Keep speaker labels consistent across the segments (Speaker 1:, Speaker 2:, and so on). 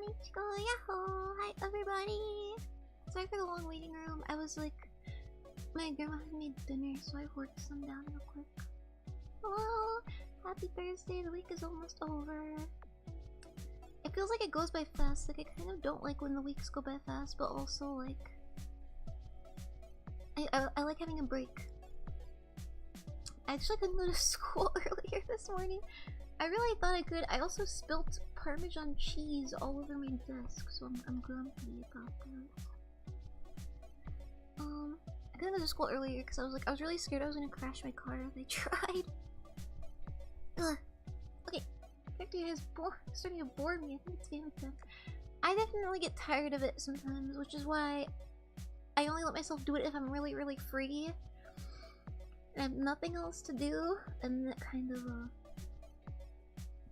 Speaker 1: Ichigo, yahoo! Hi everybody! Sorry for the long waiting room. I was like, my grandma had made dinner, so I worked some down real quick. Hello! Happy Thursday, the week is almost over. It feels like it goes by fast. Like, I kind of don't like when the weeks go by fast, but also like I like having a break. I actually couldn't go to school earlier this morning. I really thought I could. I also spilt Parmesan cheese all over my desk, so I'm grumpy about that. I couldn't go to school earlier because I was really scared I was gonna crash my car if I tried. Ugh. Okay, character is starting to bore me. I think it's game time. I definitely get tired of it sometimes, which is why I only let myself do it if I'm really, really free and I have nothing else to do, and that kind of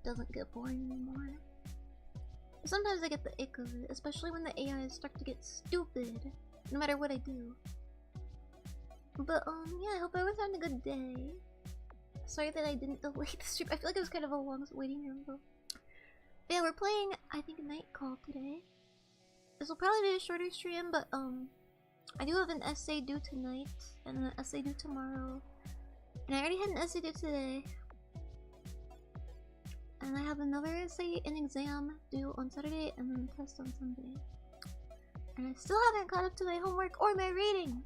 Speaker 1: doesn't get boring anymore. Sometimes I get the ick of it, especially when the AIs start to get stupid, no matter what I do. But yeah, I hope everyone's having a good day. Sorry that I didn't delay the stream. I feel like it was kind of a long waiting room though. But yeah, we're playing, I think, Night Call today. This will probably be a shorter stream, but I do have an essay due tonight, and an essay due tomorrow. And I already had an essay due today. And I have another essay and exam due on Saturday, and then a test on Sunday. And I still haven't caught up to my homework or my reading.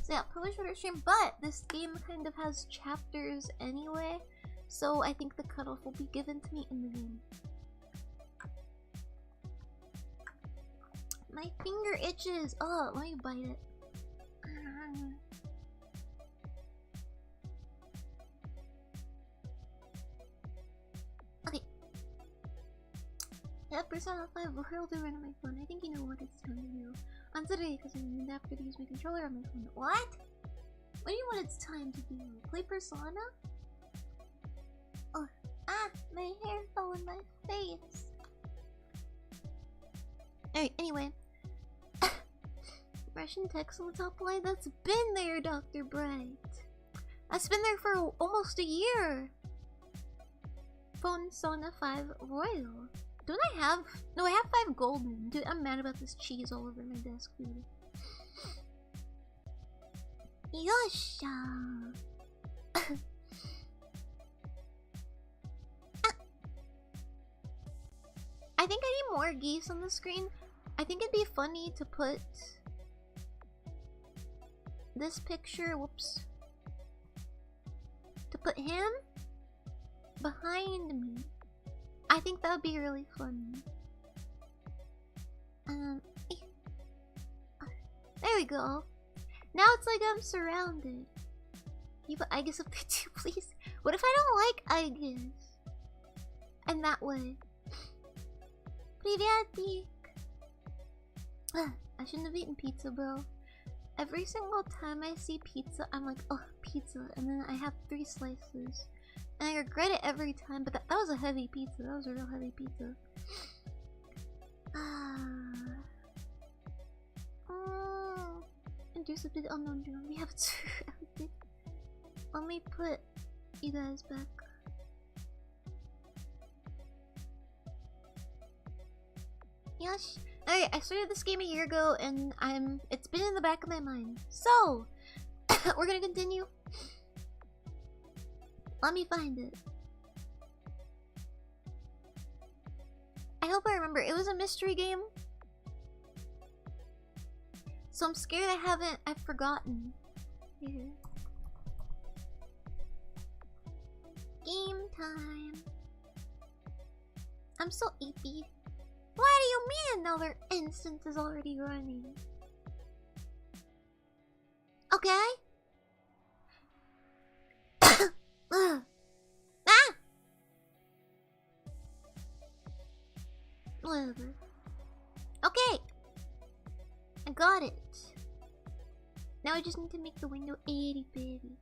Speaker 1: So yeah, probably shorter stream, but this game kind of has chapters anyway, so I think the cutoff will be given to me in the game. My finger itches! Oh, let me bite it. Okay. Yeah, Persona 5 World around on my phone. I think you know what it's time to do. On Saturday, because I'm named after to use my controller on my phone. What? What do you want it's time to do? Play Persona? Oh, my hair fell in my face. Alright, anyway. Russian text on the top line? That's been there, Dr. Bright. That's been there for almost a year. Phone Sona 5 Royal. Don't I have... No, I have 5 golden. Dude, I'm mad about this cheese all over my desk, dude. Yosha! I think I need more geese on the screen. I think it'd be funny to put this picture, whoops, to put him behind me. I think that would be really funny. There we go. Now it's like I'm surrounded. Can you put Aegis up there too, please? What if I don't like Aegis? And that way. Privyatnik. I shouldn't have eaten pizza, bro. Every single time I see pizza, I'm like, oh, pizza. And then I have 3 slices. And I regret it every time, but that was a heavy pizza. That was a real heavy pizza. Introduce a bit unknown drone. We have surrounded. Let me put you guys back. Yosh. Alright, I started this game a year ago and it's been in the back of my mind. So we're gonna continue. Let me find it. I hope I remember. It was a mystery game. So I'm scared I've forgotten. Here. Game time. I'm so eepy. What do you mean another instance is already running? Okay. Ah! Whatever. Okay. I got it. Now I just need to make the window itty bitty.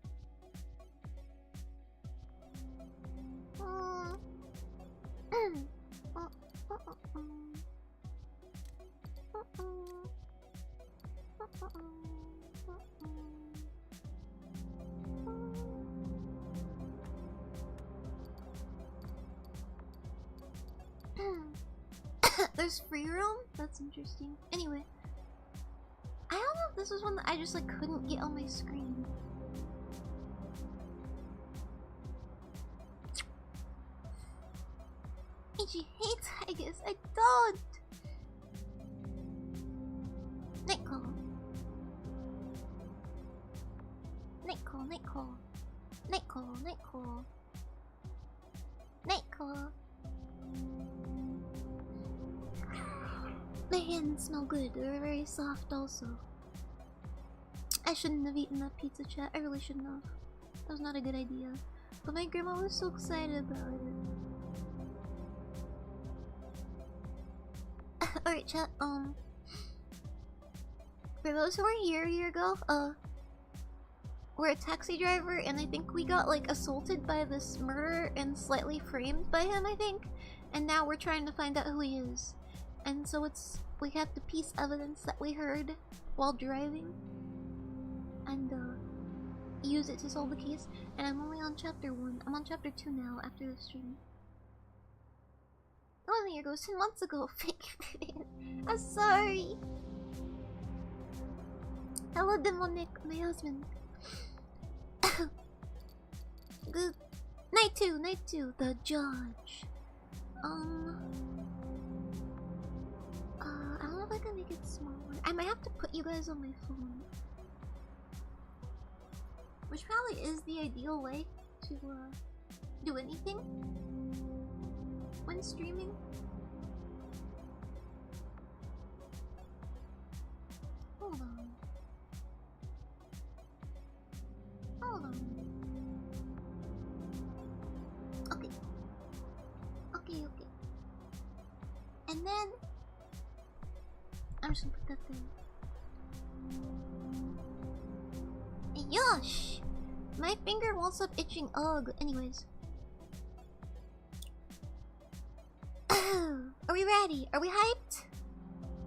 Speaker 1: There's free roam? That's interesting. Anyway. I don't know if this was one that I just like couldn't get on my screen. Ichi hates Haggis. I don't! Nightcall. Nightcall, nightcall. Nightcall, nightcall. Nightcall. My hands smell good. They're very soft also. I shouldn't have eaten that pizza, chat. I really shouldn't have. That was not a good idea. But my grandma was so excited about it. Alright, chat, for those who weren't here a year ago, we're a taxi driver and I think we got like assaulted by this murderer and slightly framed by him, I think. And now we're trying to find out who he is. And so we have to piece evidence that we heard while driving and use it to solve the case. And I'm only on chapter 1. I'm on chapter 2 now after the stream. That wasn't a year ago, 10 months ago. I'm sorry. Hello, Demonic, my husband. Good night 2, the judge. I don't know if I can make it smaller. I might have to put you guys on my phone, which probably is the ideal way to do anything when streaming. Hold on. Hold on. Okay. Okay. And then I'm just gonna put that there. Yosh! My finger won't stop itching. Ugh. Anyways. Are we ready? Are we hyped?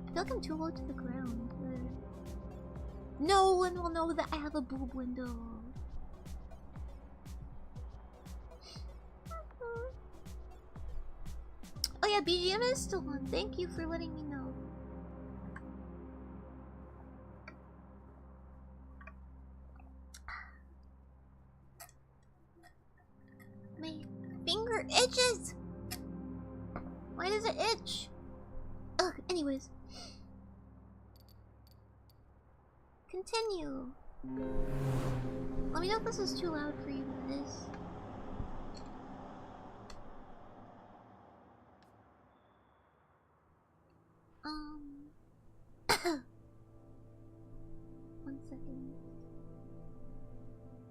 Speaker 1: I feel like I'm too low to the ground. No one will know that I have a boob window. Oh yeah, BGM is still on. Thank you for letting me know. My finger itches! Why does it itch? Ugh, anyways. Continue. Let me know if this is too loud for you guys. One second.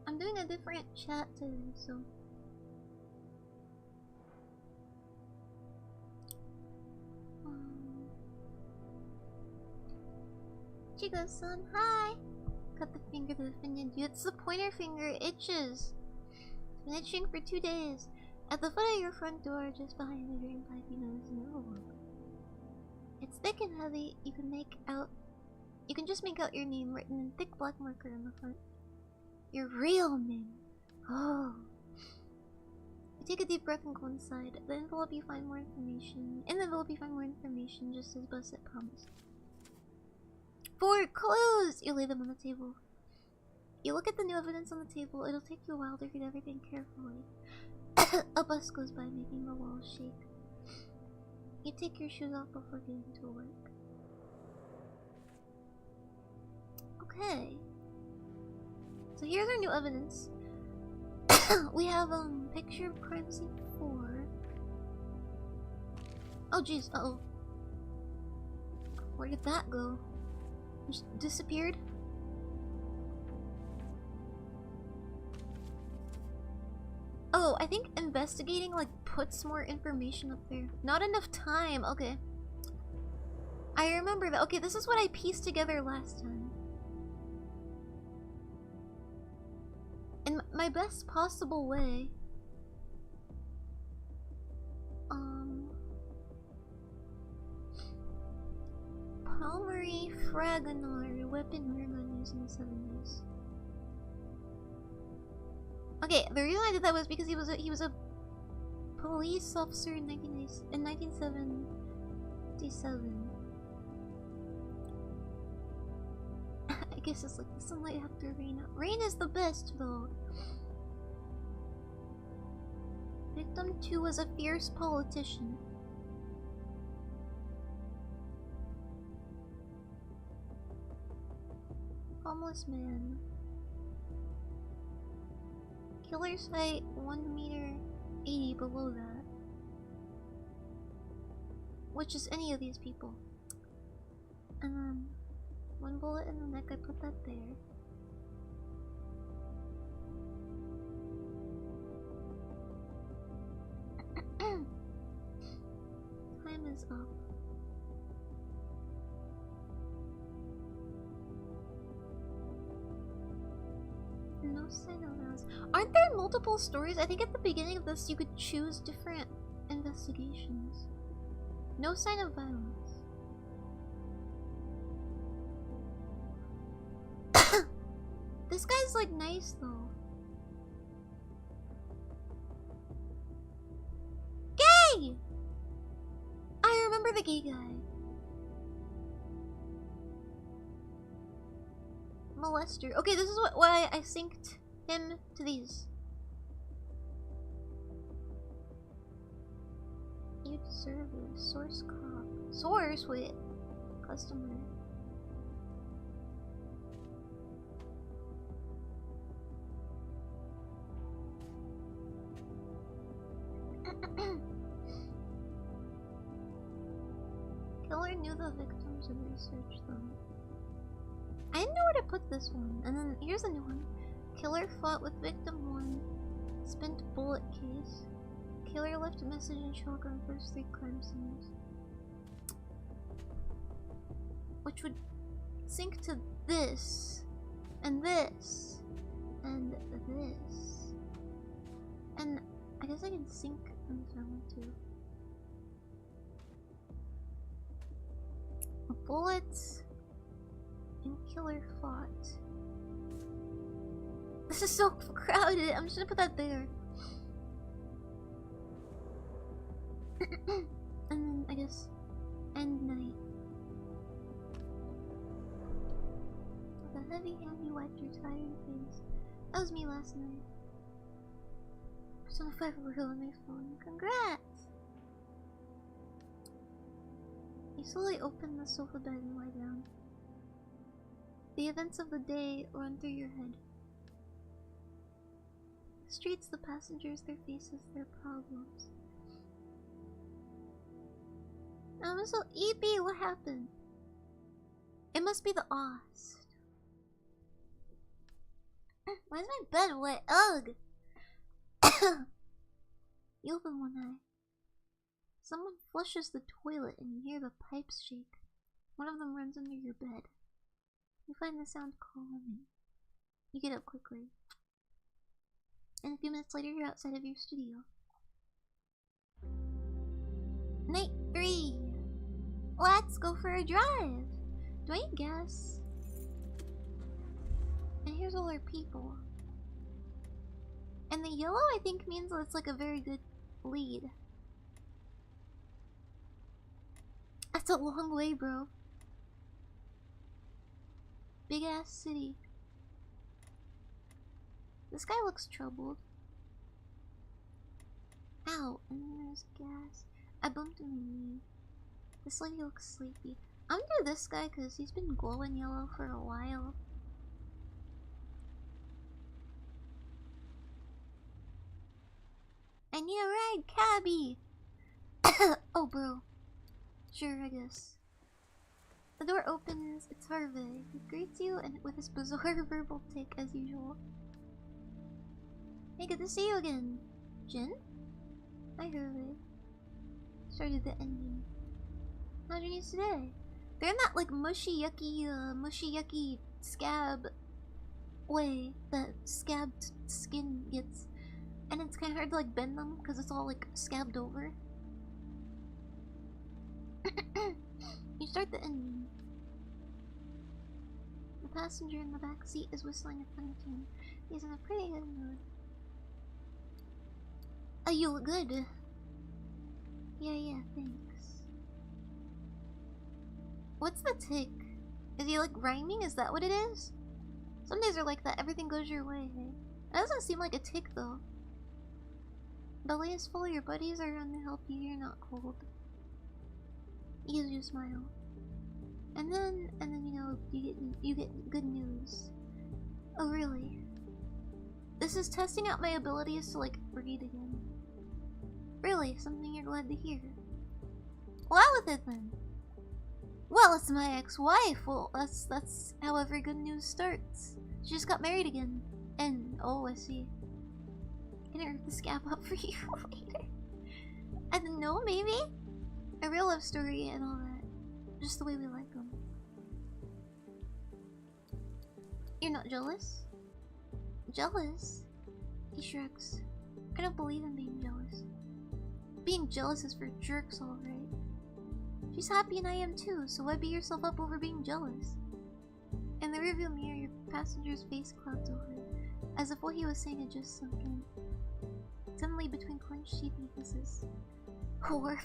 Speaker 1: I'm doing a different chat today, so. Chico-san, hi! Cut the finger to the opinion. Dude, it's the pointer finger, it itches. It's been itching for 2 days. At the foot of your front door, just behind the drain pipe, you notice another one. It's thick and heavy. You can just make out your name written in thick black marker on the front. Your real name. Oh. You take a deep breath and go inside. The envelope you find more information. In the envelope you find more information, just as Busset promised. 4 clues! You lay them on the table. You look at the new evidence on the table. It'll take you a while to read everything carefully. A bus goes by, making the walls shake. You take your shoes off before getting to work. Okay. So here's our new evidence. We have picture of crime scene 4. Oh jeez, uh-oh. Where did that go? Just disappeared? Oh, I think investigating like puts more information up there. Not enough time. Okay. I remember that. Okay, this is what I pieced together last time. In my best possible way. Palmery Fragonard, weapon gun used in the 70s. Okay, the reason I did that was because he was a police officer in 1907, 27. I guess it's like the sunlight after rain. Rain is the best though. Victim 2 was a fierce politician. Homeless man. Killer's height 1 meter 80 below that. Which is any of these people. And then 1 bullet in the neck, I put that there. Time is up. No sign of violence. Aren't there multiple stories? I think at the beginning of this you could choose different investigations. No sign of violence. This guy's like nice though. Gay! I remember the gay guy. Molester. Okay, this is why I synced him to these. You deserve a source cop. Source? Wait. Customer. Killer knew the victims and researched them. I didn't know where to put this one. And then here's a new one. Killer fought with victim 1. Spent bullet case. Killer left a message in shotgun first 3 crime scenes. Which would sync to this. And this. And this. And I guess I can sync on this one too. Bullets and killer fought. This is so crowded. I'm just gonna put that there. And then I guess end night. With a heavy hand you wiped your tired face. That was me last night. Persona 5 real on my phone. Congrats! You slowly open the sofa bed and lie down. The events of the day run through your head. The streets, the passengers, their faces, their problems. I'm so eepy, what happened? It must be the Ost. Why is my bed wet? Ugh! You open one eye. Someone flushes the toilet and you hear the pipes shake. One of them runs under your bed. You find the sound calming. You get up quickly. And a few minutes later you're outside of your studio. Night 3! Let's go for a drive! Do I need gas? And here's all our people. And the yellow I think means that it's like a very good lead. That's a long way, bro. Big ass city. This guy looks troubled. Ow, and then there's gas. I bumped into my knee. This lady looks sleepy. I'm gonna do this guy because he's been glowing yellow for a while. I need a ride, cabbie! Oh, bro. Sure, I guess. The door opens. It's Harvey. He greets you and with his bizarre verbal tick as usual. Hey, good to see you again. Jin? Hi, Harvey. Started the ending. How's your knees today? They're in that like mushy yucky scab way that scabbed skin gets. And it's kind of hard to like bend them because it's all like scabbed over. You start the engine. The passenger in the back seat is whistling a funny tune. He's in a pretty good mood. Oh, you look good. Yeah, thanks. What's the tick? Is he like rhyming? Is that what it is? Some days are like that. Everything goes your way, hey? It doesn't seem like a tick though. Belly is full. Your buddies are around to help you. You're not cold. He gives you a smile. And then you know you get good news. Oh really? This is testing out my abilities to like breathe again. Really? Something you're glad to hear. Well, out with it then. Well, it's my ex-wife. Well, that's how every good news starts. She just got married again. And oh, I see. Can I rip the scab up for you later? I don't know, maybe? A real love story and all that. Just the way we like them. You're not jealous? Jealous? He shrugs. I don't believe in being jealous. Being jealous is for jerks, alright. She's happy and I am too, so why beat yourself up over being jealous? In the rearview mirror, your passenger's face clouds over, as if what he was saying had just sunk in. Suddenly, between clenched teeth, he hisses, "Whore."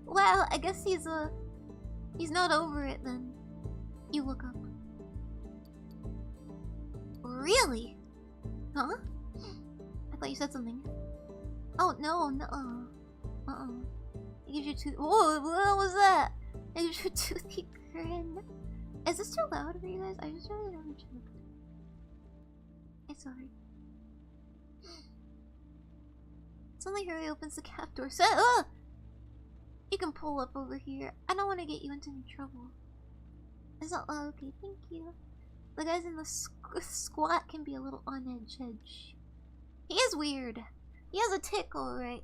Speaker 1: Well, I guess he's not over it then. You look up. Really? Huh? I thought you said something. Oh no, nuh-uh. It gives you tooth. Whoa, what was that? It gives you a toothy grin. Is this too loud for you guys? I just really never checked. It's sorry. Suddenly Harry opens the cab door. You can pull up over here. I don't want to get you into any trouble. It's not loud. Okay, thank you. The guys in the squat can be a little on edge. He is weird. He has a tick, alright.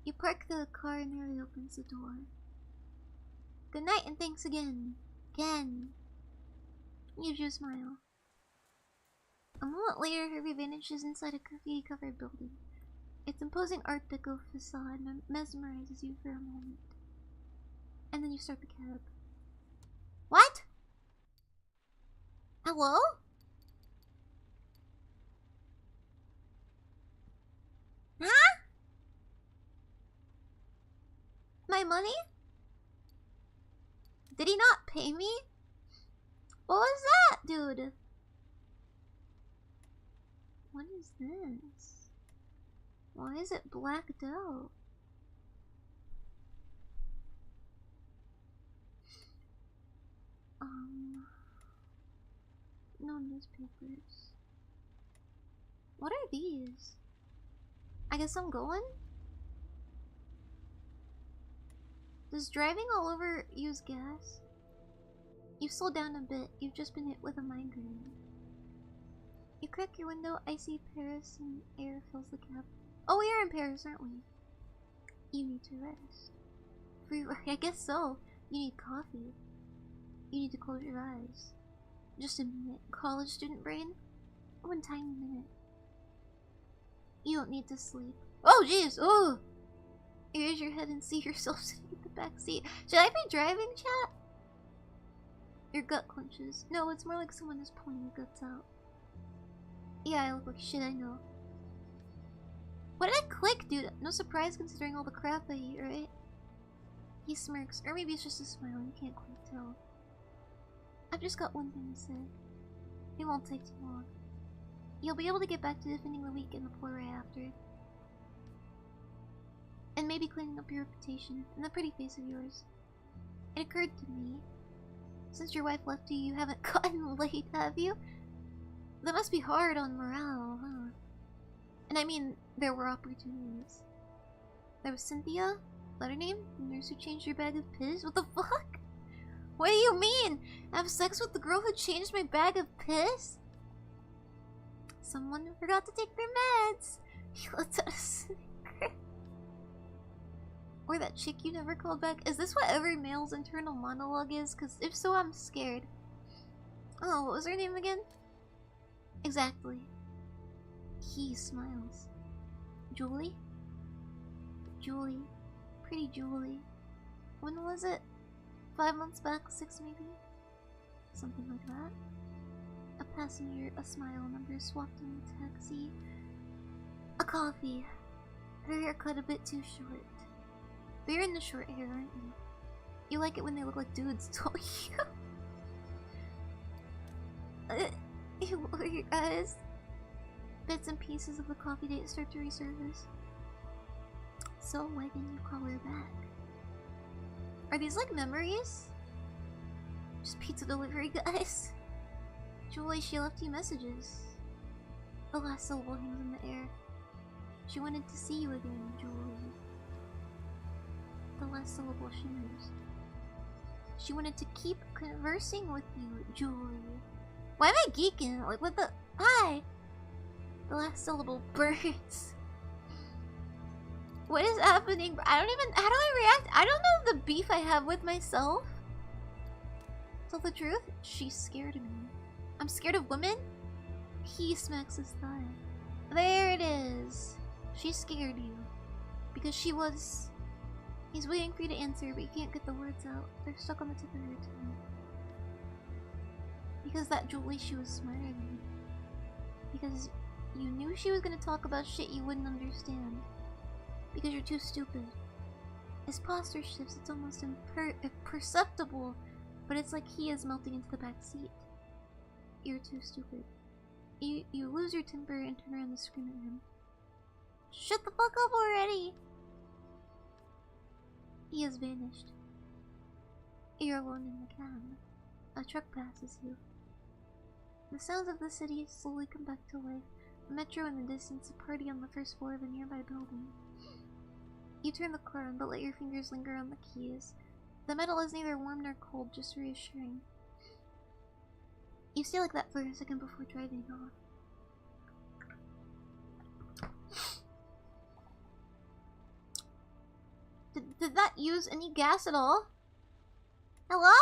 Speaker 1: You park the car and Harry opens the door. Good night and thanks again. Again. He gives you a smile. A moment later, Harry vanishes inside a graffiti-covered building. Its imposing Art Deco facade mesmerizes you for a moment. And then you start the cab. What? Hello? Huh? My money? Did he not pay me? What was that, dude? What is this? Why is it blacked out? No newspapers. What are these? I guess I'm going? Does driving all over use gas? You've slowed down a bit. You've just been hit with a migraine. You crack your window, icy Paris and air fills the cab. Oh, we are in Paris, aren't we? You need to rest. I guess so. You need coffee. You need to close your eyes. Just a minute. College student brain? One tiny minute. You don't need to sleep. Oh, jeez! Oh! You raise your head and see yourself sitting in the back seat. Should I be driving, chat? Your gut clenches. No, it's more like someone is pulling your guts out. Yeah, I look like shit, I know. What did I click, dude? No surprise considering all the crap I eat, right? He smirks. Or maybe it's just a smile, you can't quite tell. I've just got one thing to say. It won't take too long. You'll be able to get back to defending the weak and the poor right after. And maybe cleaning up your reputation and the pretty face of yours. It occurred to me, since your wife left you, you haven't gotten laid, have you? That must be hard on morale, huh? And I mean, there were opportunities. There was Cynthia, that her name? The nurse who changed your bag of piss? What the fuck? What do you mean? Have sex with the girl who changed my bag of piss? Someone who forgot to take their meds. He lets out a snicker. Or that chick you never called back. Is this what every male's internal monologue is? Because if so, I'm scared. Oh, what was her name again? Exactly. He smiles. Julie? Julie. Pretty Julie. When was it? 5 months back? 6 maybe? Something like that. A passenger, a smile, number swapped in the taxi. A coffee. Her hair cut a bit too short. But you're in the short hair, aren't you? You like it when they look like dudes, don't you? You lower your eyes. Bits and pieces of the coffee date start to resurface. So why didn't you call her back? Are these like memories? Just pizza delivery guys. Julie, she left you messages. The last syllable hangs in the air. She wanted to see you again, Julie. The last syllable shimmers. She wanted to keep conversing with you, Julie. Why am I geeking? Like, what the? Hi! The last syllable burns. What is happening? I don't even. How do I react? I don't know the beef I have with myself. Tell the truth, she scared me. I'm scared of women? He smacks his thigh. There it is. She scared you. Because she was. He's waiting for you to answer, but you can't get the words out. They're stuck on the tip of your tongue. Because that Julie, she was smarter than you. Because you knew she was gonna talk about shit you wouldn't understand. Because you're too stupid. His posture shifts, it's almost imperceptible, but it's like he is melting into the back seat. You're too stupid. You lose your temper and turn around and scream at him. Shut the fuck up already! He has vanished. You're alone in the cab. A truck passes you. The sounds of the city slowly come back to life. A metro in the distance, a party on the first floor of a nearby building. You turn the car on, but let your fingers linger on the keys. The metal is neither warm nor cold, just reassuring. You stay like that for a second before driving off. Did that use any gas at all? Hello?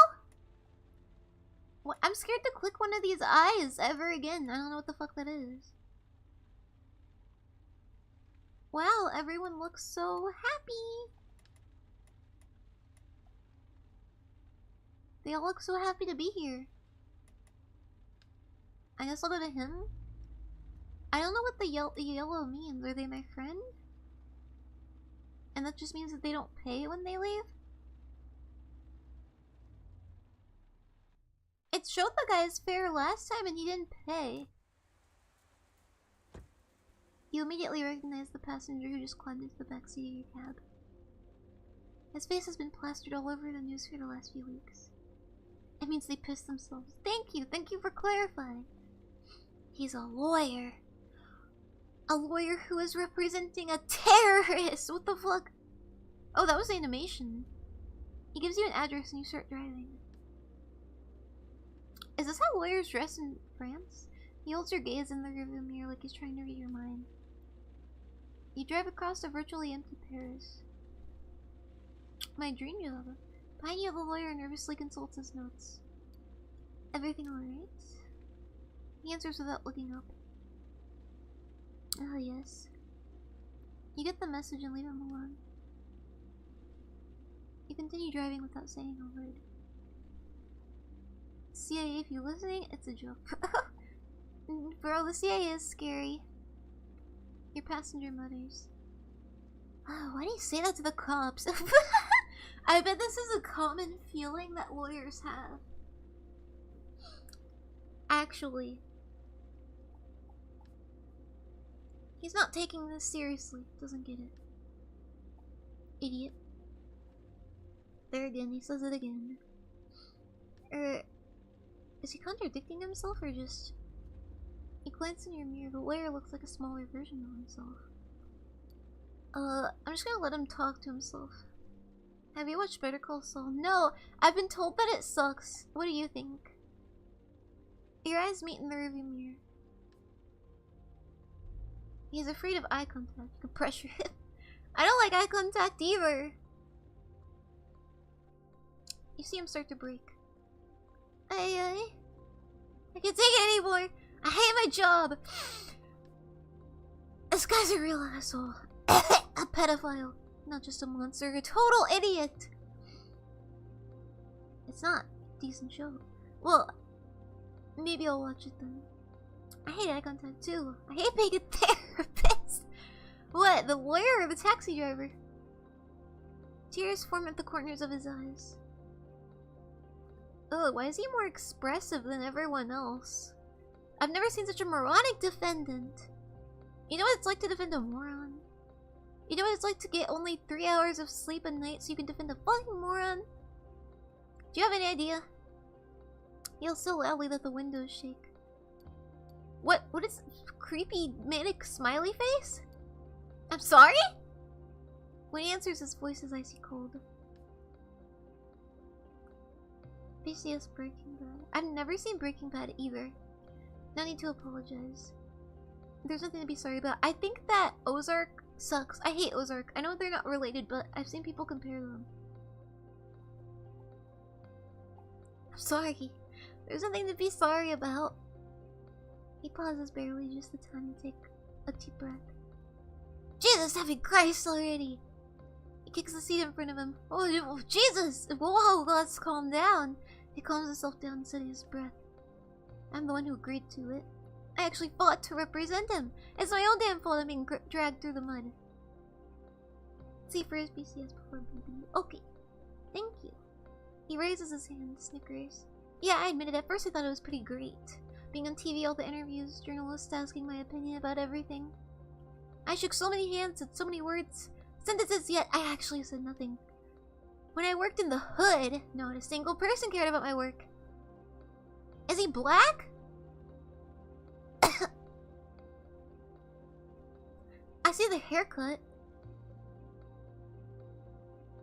Speaker 1: What? I'm scared to click one of these eyes ever again. I don't know what the fuck that is. Wow, everyone looks so happy. They all look so happy to be here. I guess I'll go to him. I don't know what the yellow means. Are they my friend? And that just means that they don't pay when they leave? It showed the guy's fare last time and he didn't pay. You immediately recognize the passenger who just climbed into the backseat of your cab. His face has been plastered all over the news for the last few weeks. It means they pissed themselves. Thank you for clarifying. He's a lawyer. A lawyer who is representing a terrorist! What the fuck? Oh, that was animation. He gives you an address and you start driving. Is this how lawyers dress in France? He holds your gaze in the rearview mirror like he's trying to read your mind. You drive across a virtually empty Paris. My dream job. Behind you, the lawyer nervously consults his notes. Everything alright? He answers without looking up. Oh, yes. You get the message and leave him alone. You continue driving without saying a word. CIA, if you're listening, it's a joke. Bro, the CIA is scary. Your passenger mutters. Oh, why do you say that to the cops? I bet this is a common feeling that lawyers have. Actually. He's not taking this seriously. Doesn't get it. Idiot. There again, he says it again. Is he contradicting himself or just... You glance in your mirror, the lawyer looks like a smaller version of himself. I'm just gonna let him talk to himself. Have you watched Better Call Saul? No! I've been told that it sucks. What do you think? Your eyes meet in the rearview mirror. He's afraid of eye contact. You can pressure him. I don't like eye contact either. You see him start to break. I can't take it anymore. I hate my job. This guy's a real asshole. A pedophile. Not just a monster. A total idiot. It's not a decent show. Well, maybe I'll watch it then. I hate eye contact too. I hate being a therapist. What? The lawyer or the taxi driver? Tears form at the corners of his eyes. Oh, why is he more expressive than everyone else? I've never seen such a moronic defendant. You know what it's like to defend a moron? You know what it's like to get only 3 hours of sleep a night so you can defend a fucking moron? Do you have any idea? He yells so loudly that the windows shake. What is creepy manic smiley face? I'm sorry? When he answers, his voice is icy cold. BCS Breaking Bad. I've never seen Breaking Bad either. No need to apologize. There's nothing to be sorry about. I think that Ozark sucks. I hate Ozark. I know they're not related, but I've seen people compare them. I'm sorry. There's nothing to be sorry about. He pauses barely, just the time to take a deep breath. Jesus, heaven Christ already! He kicks the seat in front of him. Oh, Jesus! Whoa, let's calm down. He calms himself down and steadies his breath. I'm the one who agreed to it. I actually fought to represent him. It's my own damn fault I'm being dragged through the mud. See first BCS before BB. Okay. Thank you. He raises his hand, snickers. Yeah, I admit it. At first I thought it was pretty great. Being on TV, all the interviews, journalists asking my opinion about everything. I shook so many hands, said so many words, sentences, yet I actually said nothing. When I worked in the hood, not a single person cared about my work. Is he black? I see the haircut.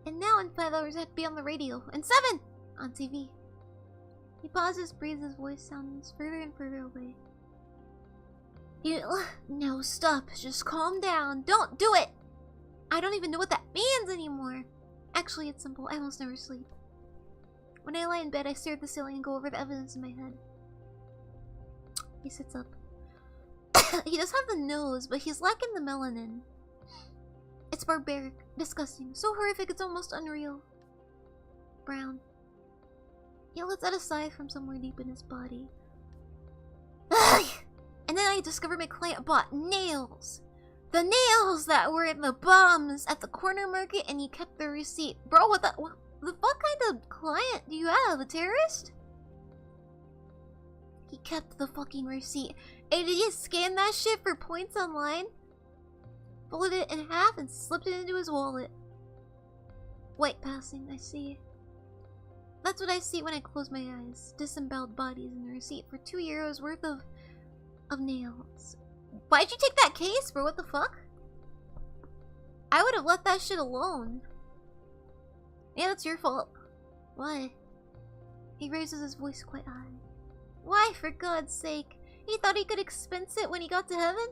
Speaker 1: And now in 5 hours I have to be on the radio. And 7! On TV. He pauses, breathes, his voice sounds further and further away. No, stop. Just calm down. Don't do it! I don't even know what that means anymore. Actually, it's simple. I almost never sleep. When I lie in bed, I stare at the ceiling and go over the evidence in my head. He sits up. He does have the nose, but he's lacking the melanin. It's barbaric, disgusting, so horrific it's almost unreal. Brown. He lets out a sigh from somewhere deep in his body. And then I discovered my client bought nails. The nails that were in the bombs at the corner market, and he kept the receipt. Bro, what the fuck kind of client do you have? A terrorist? He kept the fucking receipt. Hey, did he scan that shit for points online? Folded it in half and slipped it into his wallet. White passing, I see. That's what I see when I close my eyes. Disemboweled bodies and a receipt for 2 euros worth of nails. Why'd you take that case, bro? What the fuck? I would have left that shit alone. Yeah, that's your fault. Why? He raises his voice quite high. Why, for God's sake? He thought he could expense it when he got to heaven?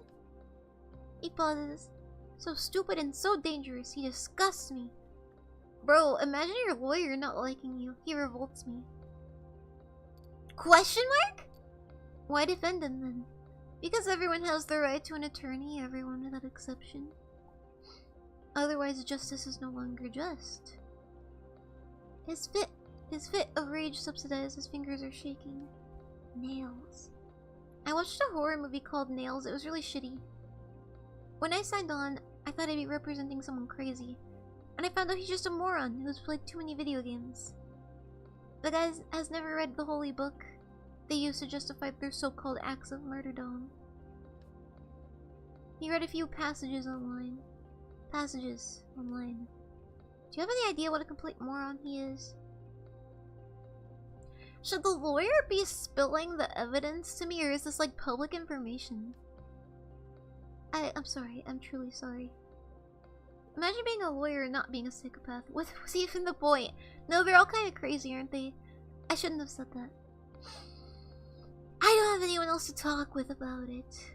Speaker 1: He pauses. So stupid and so dangerous. He disgusts me. Bro, imagine your lawyer not liking you. He revolts me. Question mark? Why defend him then? Because everyone has the right to an attorney, everyone without exception. Otherwise, justice is no longer just. His fit of rage subsidized, his fingers are shaking. Nails. I watched a horror movie called Nails. It was really shitty. When I signed on, I thought I'd be representing someone crazy. And I found out he's just a moron who's played too many video games. The guy has never read the holy book they used to justify their so-called acts of martyrdom. He read a few passages online. Do you have any idea what a complete moron he is? Should the lawyer be spilling the evidence to me, or is this like public information? I'm sorry. I'm truly sorry. Imagine being a lawyer and not being a psychopath. What's even the point? No, they're all kind of crazy, aren't they? I shouldn't have said that. I don't have anyone else to talk with about it.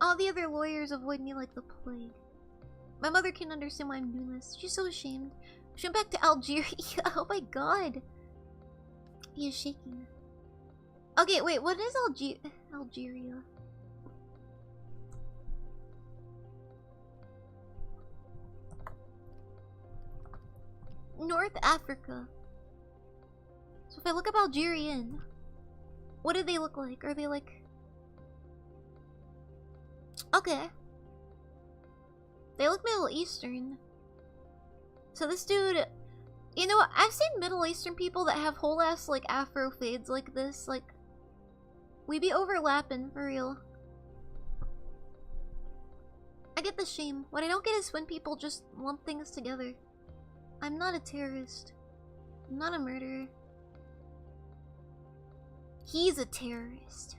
Speaker 1: All the other lawyers avoid me like the plague. My mother can't understand why I'm doing this. She's so ashamed. She went back to Algeria. Oh my god. He is shaking. Okay, wait, what is Algeria? North Africa. So if I look up Algerian, what do they look like? Are they like... Okay. They look Middle Eastern. So this dude, you know, I've seen Middle Eastern people that have whole ass like afro fades like this. Like, we be overlapping for real. I get the shame. What I don't get is when people just lump things together. I'm not a terrorist. I'm not a murderer. He's a terrorist.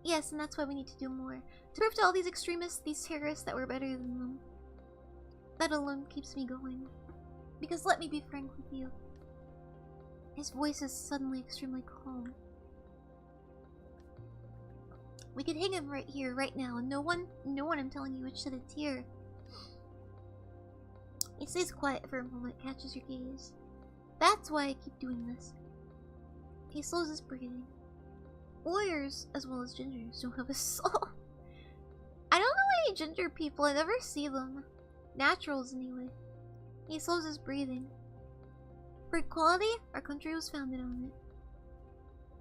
Speaker 1: Yes, and that's why we need to do more. To prove to all these extremists, these terrorists, that we're better than them. That alone keeps me going. Because let me be frank with you. His voice is suddenly extremely calm. We could hang him right here, right now, and no one I'm telling you would shed a tear. He stays quiet for a moment, catches your gaze. That's why I keep doing this. He slows his breathing. Warriors, as well as gingers, don't have a soul. I don't know any ginger people, I never see them. Naturals, anyway. He slows his breathing. For equality, our country was founded on it.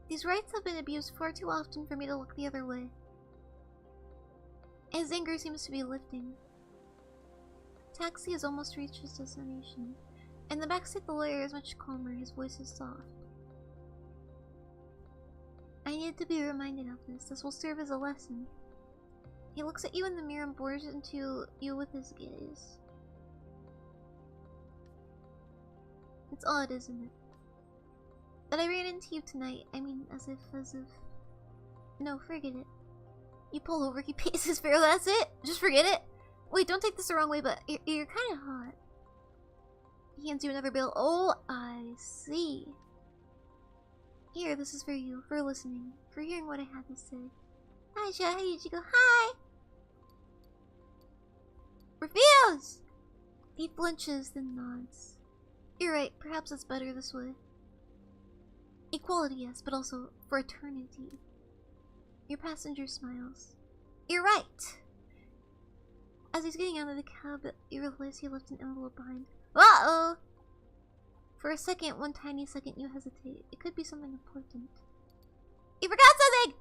Speaker 1: These rights have been abused far too often for me to look the other way. His anger seems to be lifting. Taxi has almost reached his destination. In the backseat, the lawyer is much calmer, his voice is soft. I need to be reminded of this. This will serve as a lesson. He looks at you in the mirror and bores into you with his gaze. It's odd, isn't it? That I ran into you tonight. I mean, as if... No, forget it. You pull over, he pays his fare, that's it! Just forget it! Wait, don't take this the wrong way, but you're kinda hot. He hands you another bill. Oh, I see. Here, this is for you, for listening, for hearing what I had to say. Hi, Saiki Ichigo. Hi! Refuse! He flinches, then nods. You're right, perhaps it's better this way. Equality, yes, but also for eternity. Your passenger smiles. You're right! As he's getting out of the cab, you realize he left an envelope behind. Uh-oh! For a second, one tiny second, you hesitate. It could be something important. He forgot something!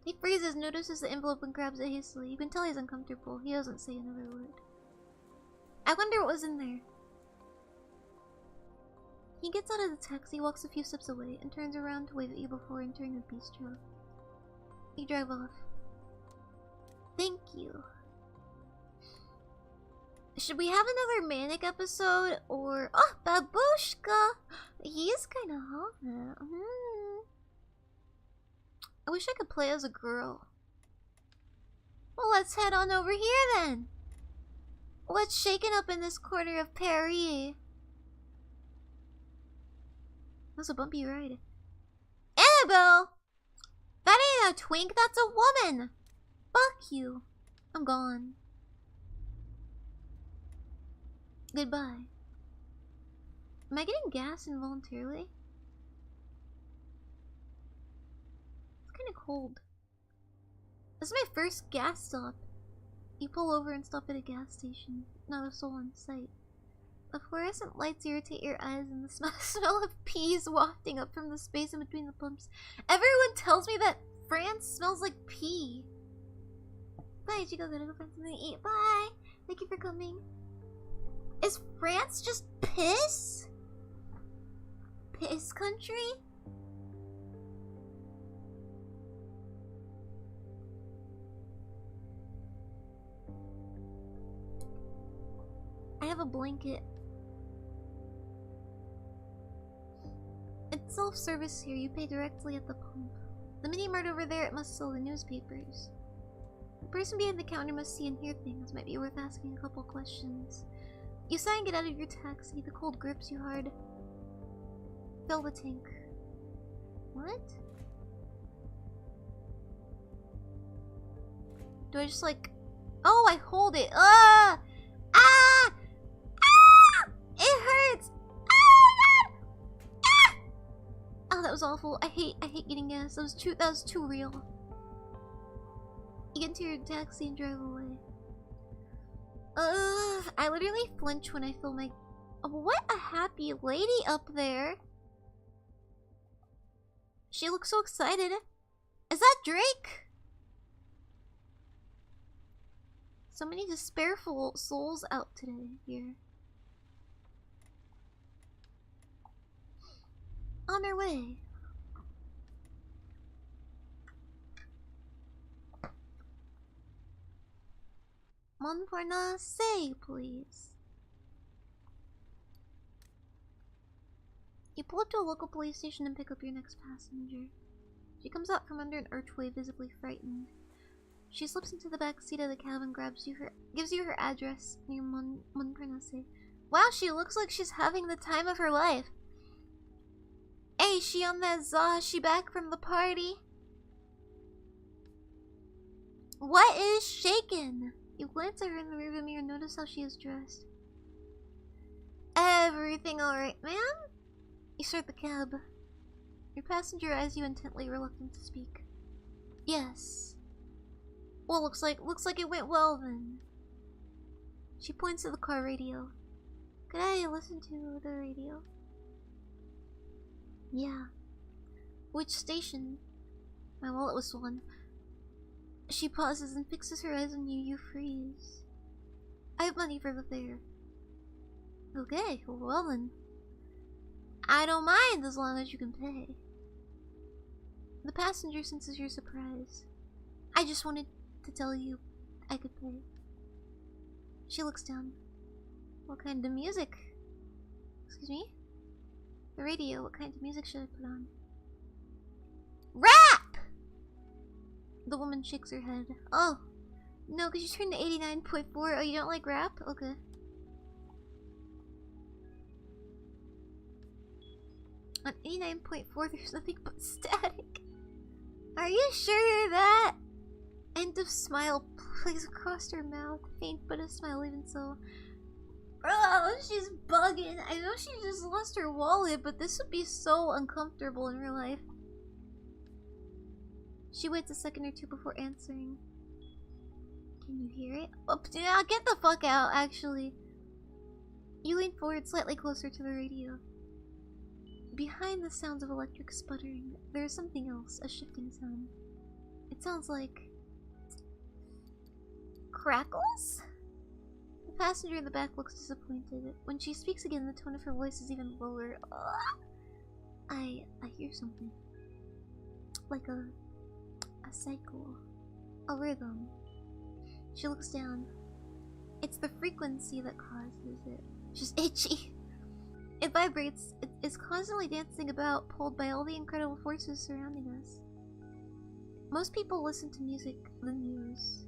Speaker 1: He freezes, notices the envelope, and grabs it hastily. You can tell he's uncomfortable. He doesn't say another word. I wonder what was in there. He gets out of the taxi, walks a few steps away, and turns around to wave at you before entering the bistro. You drive off. Thank you. Should we have another manic episode, or... Oh, Babushka! He is kinda hot. I wish I could play as a girl. Well, let's head on over here then. What's shaking up in this corner of Paris? That's a bumpy ride. Annabelle! That ain't a twink, that's a woman! Fuck you. I'm gone. Goodbye. Am I getting gas involuntarily? It's kinda cold. This is my first gas stop. You pull over and stop at a gas station. Not a soul in sight. The fluorescent lights irritate your eyes and the smell of peas wafting up from the space in between the pumps. Everyone tells me that France smells like pea. Bye, Ichigo. Gotta go find something to eat. Bye. Thank you for coming. Is France just piss? Piss country? I have a blanket. It's self-service here. You pay directly at the pump. The mini-mart over there, it must sell the newspapers. The person behind the counter must see and hear things. Might be worth asking a couple questions. You sigh and get out of your taxi. The cold grips you hard. Fill the tank. What? Do I just like... Oh, I hold it. Ah! Ah! Ah! It hurts! Ah! Ah! Oh, that was awful. I hate getting gas. That was too real. You get into your taxi and drive away. I literally flinch when I feel my... Oh, what a happy lady up there. She looks so excited. Is that Drake? So many despairful souls out today here. On her way. Montparnasse, please. You pull up to a local police station and pick up your next passenger. She comes out from under an archway, visibly frightened. She slips into the back seat of the cab and gives you her address near Montparnasse. Wow, she looks like she's having the time of her life. Hey, she on that za? She back from the party? What is shaken? You glance at her in the rearview mirror and notice how she is dressed. Everything alright, ma'am? You start the cab. Your passenger eyes you intently, reluctant to speak. Yes. Well, looks like it went well then. She points to the car radio. Could I listen to the radio? Yeah. Which station? My wallet was stolen. She pauses and fixes her eyes on you. You freeze. I have money for the fare. Okay, well then. I don't mind as long as you can pay. The passenger senses your surprise. I just wanted to tell you I could pay. She looks down. What kind of music? Excuse me? The radio, what kind of music should I put on? Rap! The woman shakes her head. Oh, no, because you turned to 89.4. Oh, you don't like rap? Okay. On 89.4, there's nothing but static. Are you sure that? End of smile plays across her mouth. Faint but a smile even so. Oh, she's bugging. I know she just lost her wallet, but this would be so uncomfortable in real life. She waits a second or two before answering. Can you hear it? Oh, yeah, get the fuck out, actually. You lean forward slightly closer to the radio. Behind the sounds of electric sputtering, there is something else, a shifting sound. It sounds like... crackles? The passenger in the back looks disappointed. When she speaks again, the tone of her voice is even lower. I hear something. Like a cycle. A rhythm. She looks down. It's the frequency that causes it. She's itchy. It vibrates. It is constantly dancing about, pulled by all the incredible forces surrounding us. Most people listen to music, the news.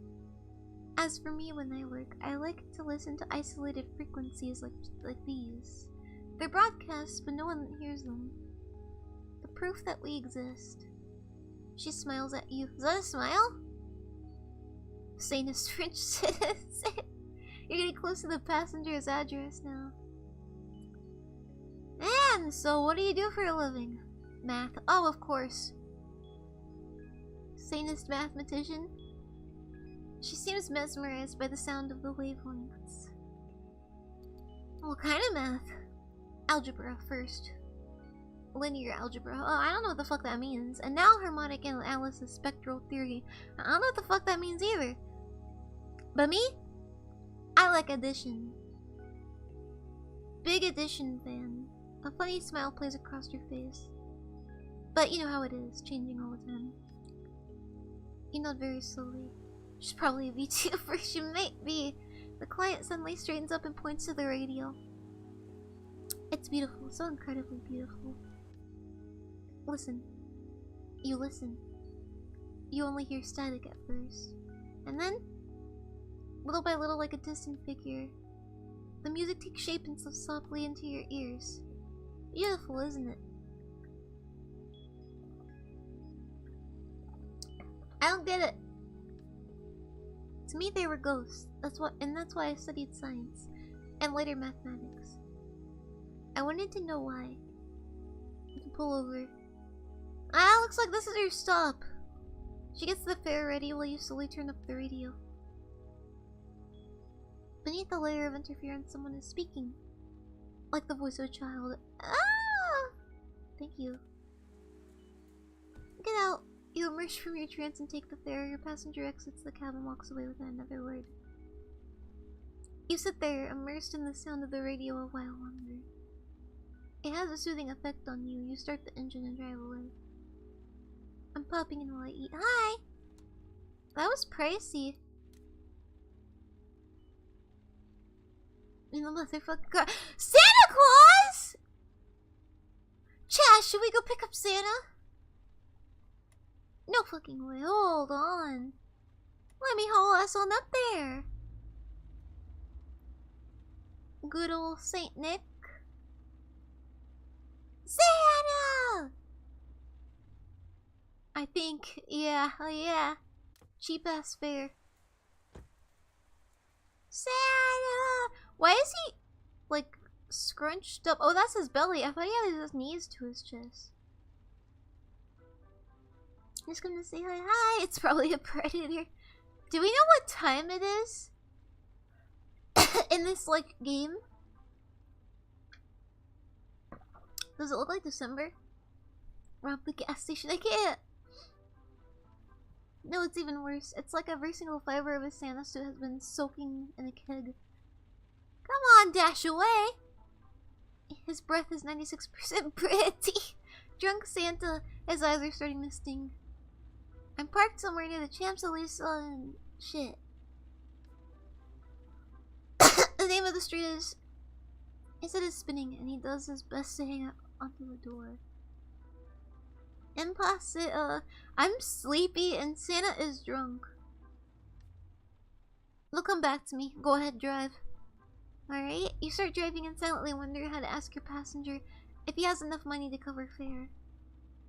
Speaker 1: As for me, when I work, I like to listen to isolated frequencies like these. They're broadcasts, but no one hears them. The proof that we exist. She smiles at you. Is that a smile? Sanest French citizen. You're getting close to the passenger's address now. And so, what do you do for a living? Math. Oh, of course. Sanest mathematician. She seems mesmerized by the sound of the wavelengths. What kind of math? Algebra first. Linear algebra. Oh, I don't know what the fuck that means. And now harmonic analysis, spectral theory. I don't know what the fuck that means either. But me? I like addition. Big addition fan. A funny smile plays across your face. But you know how it is, changing all the time. You nod very slowly. She's probably a VTuber. She might be. The client suddenly straightens up and points to the radio. It's beautiful, so incredibly beautiful. Listen. You listen. You only hear static at first. And then, little by little, like a distant figure, the music takes shape and slips softly into your ears. Beautiful, isn't it? I don't get it. To me, they were ghosts. That's why I studied science, and later mathematics. I wanted to know why. You can pull over. Ah, looks like this is your stop. She gets the fare ready while you slowly turn up the radio. Beneath the layer of interference, someone is speaking. Like the voice of a child. Ah! Thank you. Get out. You emerge from your trance and take the fare. Your passenger exits the cab and walks away without another word. You sit there, immersed in the sound of the radio a while longer. It has a soothing effect on you. You start the engine and drive away. I'm popping in while I eat. Hi! That was pricey. In the motherfucking car. Santa Claus?! Chad, should we go pick up Santa? No fucking way. Hold on. Let me haul us on up there. Good old Saint Nick. Santa! I think, yeah, oh yeah. Cheap ass fare. Santa! Why is he, like, scrunched up? Oh, that's his belly. I thought he had his knees to his chest. Just gonna say hi. Hi! It's probably a predator. Do we know what time it is? In this, like, game? Does it look like December? Rob the gas station. I can't! No, it's even worse. It's like every single fiber of his Santa suit has been soaking in a keg. Come on, dash away! His breath is 96% brandy. Drunk Santa, his eyes are starting to sting. I'm parked somewhere near the Champs-Élysées and shit. The name of the street is... His head is spinning and he does his best to hang out onto the door. Impossible. I'm sleepy and Santa is drunk. They'll come back to me. Go ahead, drive. Alright, you start driving and silently wonder how to ask your passenger if he has enough money to cover fare.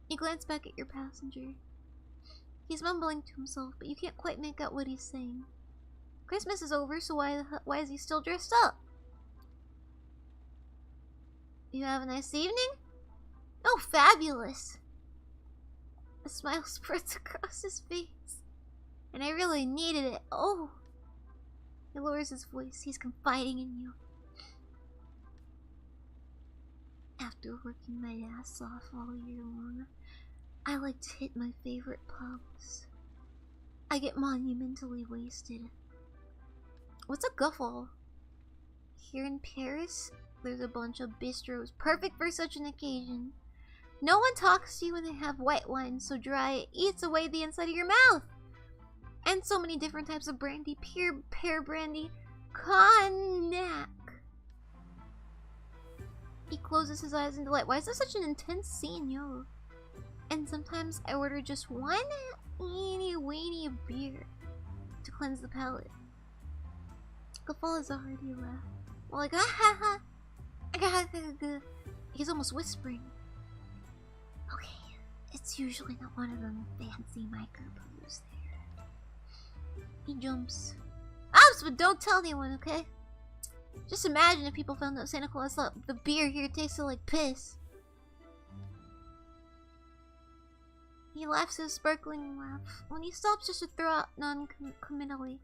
Speaker 1: You glance back at your passenger. He's mumbling to himself, but you can't quite make out what he's saying. Christmas is over, so why is he still dressed up? You have a nice evening? Oh, fabulous! A smile spreads across his face. And I really needed it. Oh! He lowers his voice. He's confiding in you. After working my ass off all year long, I like to hit my favorite pubs. I get monumentally wasted. What's a guffle? Here in Paris, there's a bunch of bistros, perfect for such an occasion. No one talks to you when they have white wine so dry it eats away the inside of your mouth. And so many different types of brandy, pure pear brandy, cognac. He closes his eyes in delight. Why is this such an intense scene, yo? And sometimes I order just one eeny weeny beer to cleanse the palate. Guffaw is a hearty laugh. Well, like, ha ha ha. He's almost whispering. Okay, it's usually not one of them fancy microboos there. He jumps. Ops, but don't tell anyone, okay? Just imagine if people found out Santa Claus thought the beer here tasted like piss. He laughs his sparkling laugh when he stops just to throw out non-committally.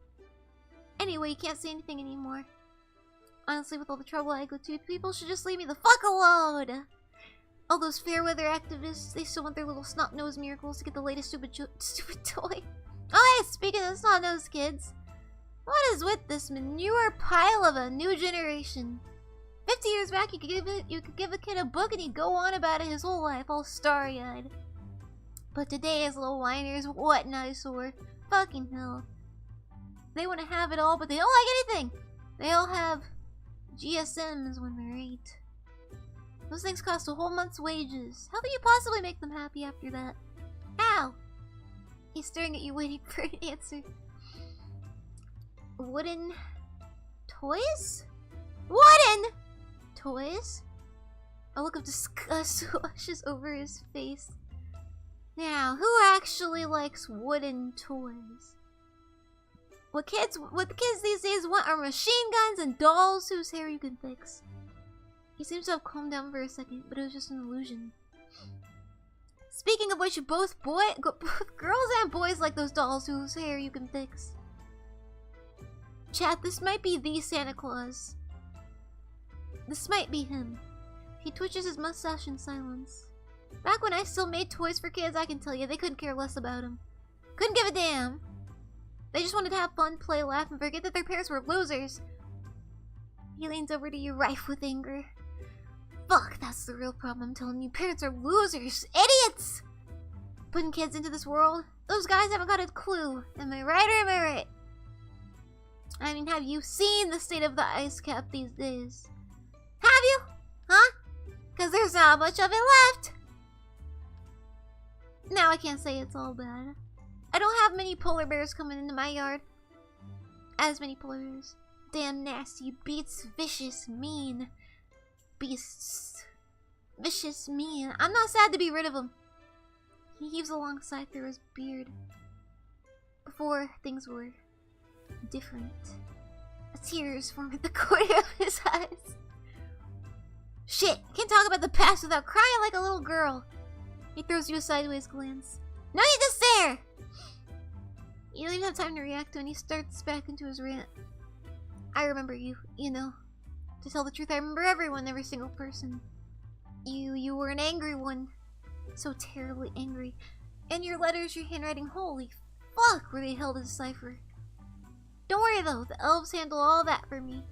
Speaker 1: Anyway, you can't say anything anymore. Honestly, with all the trouble I go to, people should just leave me the fuck alone! All those fair weather activists, they still want their little snot-nosed miracles to get the latest stupid toy. Oh hey, speaking of snot-nosed kids, what is with this manure pile of a new generation? 50 years back, you could give a kid a book and he'd go on about it his whole life, all starry-eyed. But today's little whiners, what an eyesore. Fucking hell. They want to have it all, but they don't like anything. They all have GSMs when they're 8. Those things cost a whole month's wages. How can you possibly make them happy after that? How? He's staring at you, waiting for an answer. Wooden toys? Wooden toys? A look of disgust washes over his face. Now, who actually likes wooden toys? What the kids these days want are machine guns and dolls whose hair you can fix. He seems to have calmed down for a second, but it was just an illusion. Speaking of which, both girls and boys like those dolls whose hair you can fix. Chat, this might be the Santa Claus. This might be him. He twitches his mustache in silence. Back when I still made toys for kids, I can tell you, they couldn't care less about him. Couldn't give a damn. They just wanted to have fun, play, laugh, and forget that their parents were losers. He leans over to you, rife with anger. Fuck, that's the real problem, I'm telling you. Parents are losers. Idiots! Putting kids into this world. Those guys haven't got a clue. Am I right or am I right? I mean, have you seen the state of the ice cap these days? Have you? Huh? Because there's not much of it left. Now I can't say it's all bad. I don't have many polar bears coming into my yard. As many polar bears. Damn nasty beats, vicious, mean. Beasts. Vicious, mean. I'm not sad to be rid of him. He heaves a long sigh through his beard. Before, things were different. A tear is forming at the corner of his eyes. Shit, can't talk about the past without crying like a little girl. He throws you a sideways glance. No need to stare! You don't even have time to react when he starts back into his rant. I remember you, you know. To tell the truth, I remember everyone, every single person. You were an angry one. So terribly angry. And your letters, your handwriting, holy fuck, were they held in cipher. Don't worry though, the elves handle all that for me.